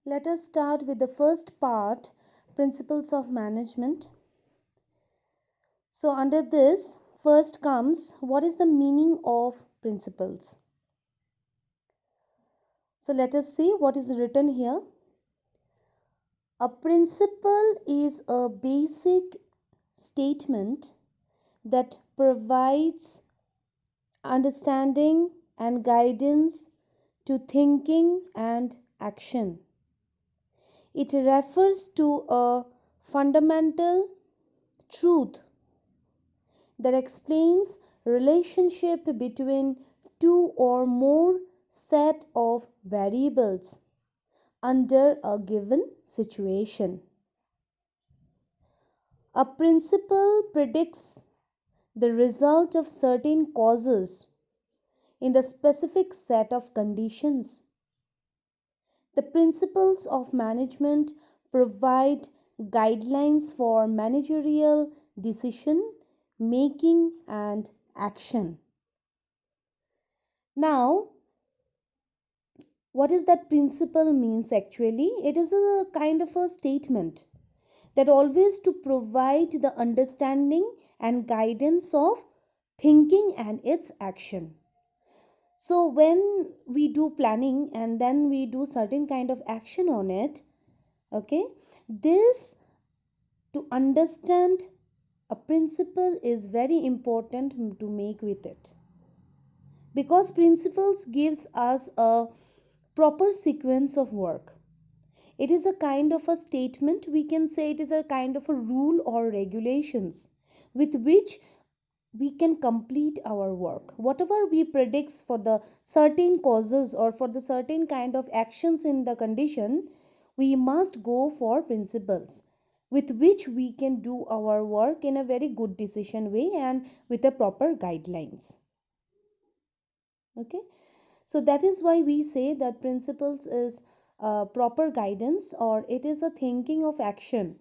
Let us start with the first part, principles of management. So under this, first comes what is the meaning of principles. So let us see what is written here. A principle is a basic statement that provides understanding and guidance to thinking and action. It refers to a fundamental truth that explains relationship between two or more set of variables under a given situation. A principle predicts the result of certain causes in the specific set of conditions. The principles of management provide guidelines for managerial decision making and action. Now, what is that principle means actually? It is a kind of a statement that always to provide the understanding and guidance of thinking and its action. So when we do planning and then we do certain kind of action on it, okay, this to understand a principle is very important to make with it, because principles gives us a proper sequence of work. It is a kind of a statement, we can say it is a kind of a rule or regulations with which we can complete our work. Whatever we predicts for the certain causes or for the certain kind of actions in the condition, we must go for principles with which we can do our work in a very good decision way and with a proper guidelines. Okay, so that is why we say that principles is proper guidance, or it is a thinking of action,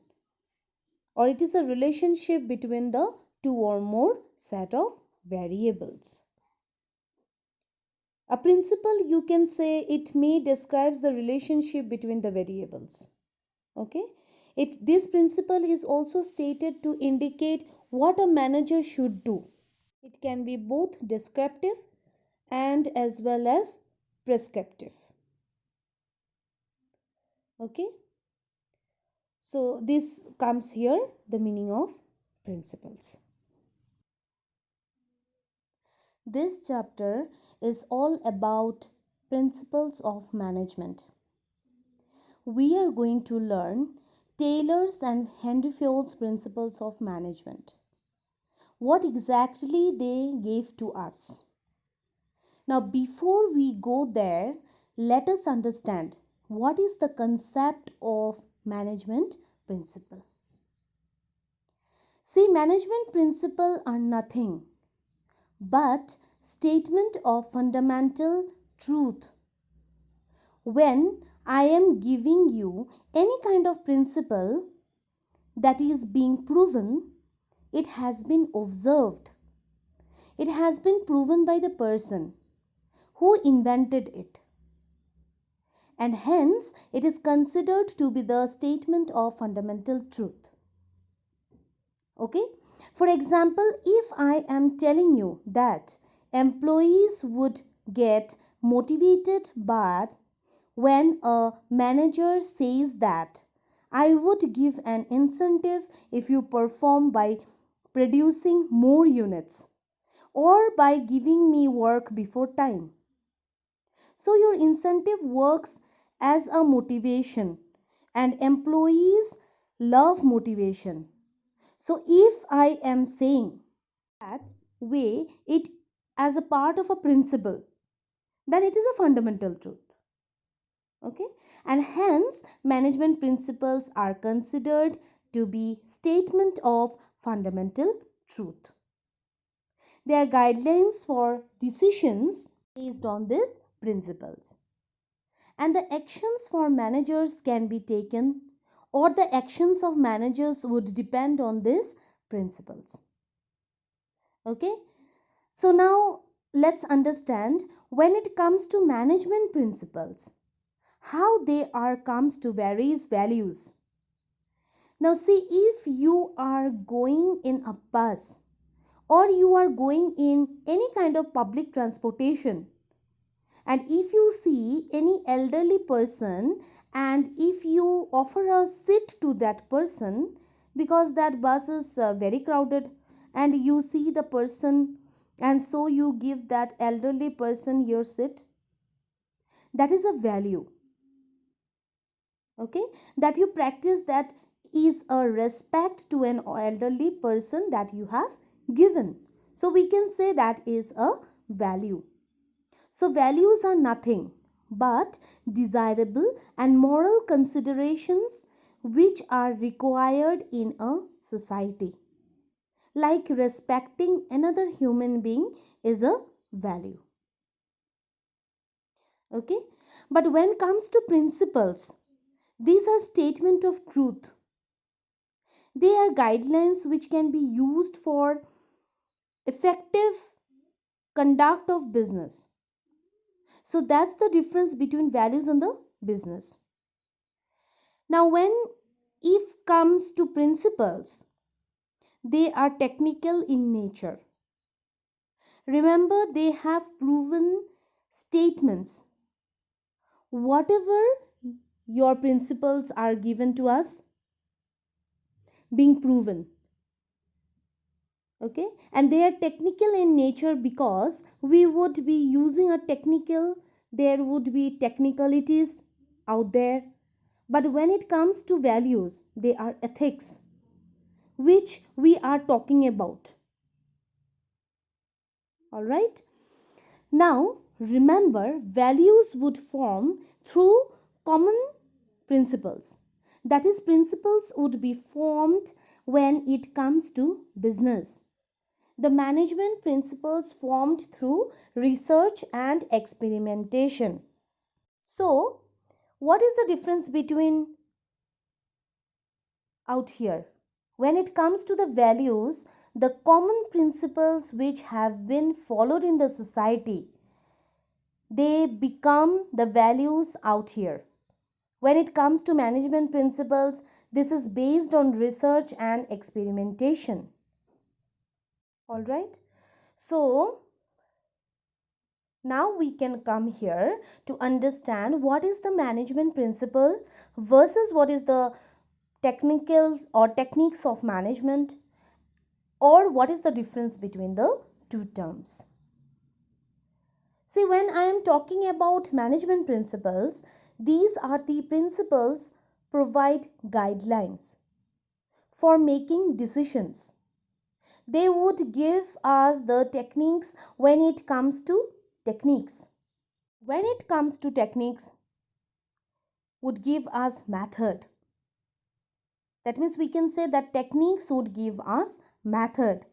or it is a relationship between the two or more set of variables. A principle, you can say, it may describes the relationship between the variables. Okay, this principle is also stated to indicate what a manager should do. It can be both descriptive and as well as prescriptive. Okay, so this comes here, the meaning of principles. This chapter is all about principles of management. We are going to learn Taylor's and Henry Field's principles of management. What exactly they gave to us. Now, before we go there, let us understand what is the concept of management principle. See, management principle are nothing but statement of fundamental truth. When I am giving you any kind of principle that is being proven, it has been observed. It has been proven by the person who invented it. And hence it is considered to be the statement of fundamental truth. Okay? For example, if I am telling you that employees would get motivated but when a manager says that I would give an incentive if you perform by producing more units or by giving me work before time. So your incentive works as a motivation, and employees love motivation. So if I am saying that way it as a part of a principle, then it is a fundamental truth. Okay, and hence management principles are considered to be statement of fundamental truth. They are guidelines for decisions based on these principles, and the actions for managers can be taken, or the actions of managers would depend on these principles. Okay, so now let's understand when it comes to management principles, how they are comes to various values. Now see, if you are going in a bus or you are going in any kind of public transportation, and if you see any elderly person and if you offer a seat to that person, because that bus is very crowded, and you see the person, and so you give that elderly person your seat, that is a value. Okay, that you practice, that is a respect to an elderly person that you have given. So we can say that is a value. So values are nothing but desirable and moral considerations which are required in a society. Like respecting another human being is a value. Okay, but when it comes to principles, these are statement of truth. They are guidelines which can be used for effective conduct of business. So that's the difference between values and the business. Now when if comes to principles, they are technical in nature. Remember, they have proven statements. Whatever your principles are given to us, being proven. Okay, and they are technical in nature because we would be using a technical, there would be technicalities out there. But when it comes to values, they are ethics which we are talking about. All right, now remember, values would form through common principles. That is, principles would be formed when it comes to business. The management principles formed through research and experimentation. So, what is the difference between out here? When it comes to the values, the common principles which have been followed in the society, they become the values out here. When it comes to management principles, this is based on research and experimentation. All right. So, now we can come here to understand what is the management principle versus what is the technicals or techniques of management, or what is the difference between the two terms. See, when I am talking about management principles, these are the principles provide guidelines for making decisions. They would give us the techniques when it comes to techniques. When it comes to techniques, would give us method. That means we can say that techniques would give us method,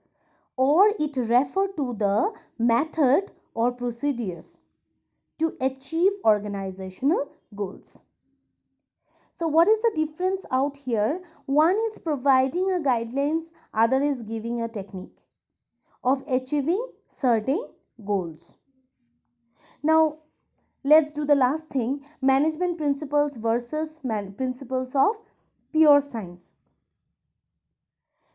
or it refer to the method or procedures to achieve organizational goals. So what is the difference out here? One is providing a guidelines, other is giving a technique of achieving certain goals. Now let's do the last thing, management principles versus principles of pure science.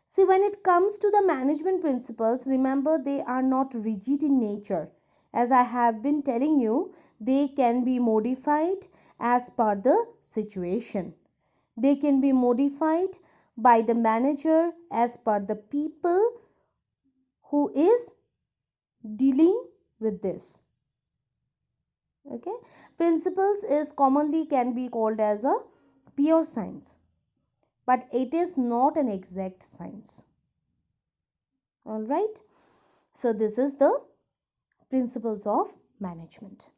See, when it comes to the management principles, remember, they are not rigid in nature. As I have been telling you, they can be modified as per the situation. They can be modified by the manager as per the people who is dealing with this. Okay, principles is commonly can be called as a pure science, but it is not an exact science. All right, so this is the principles of management.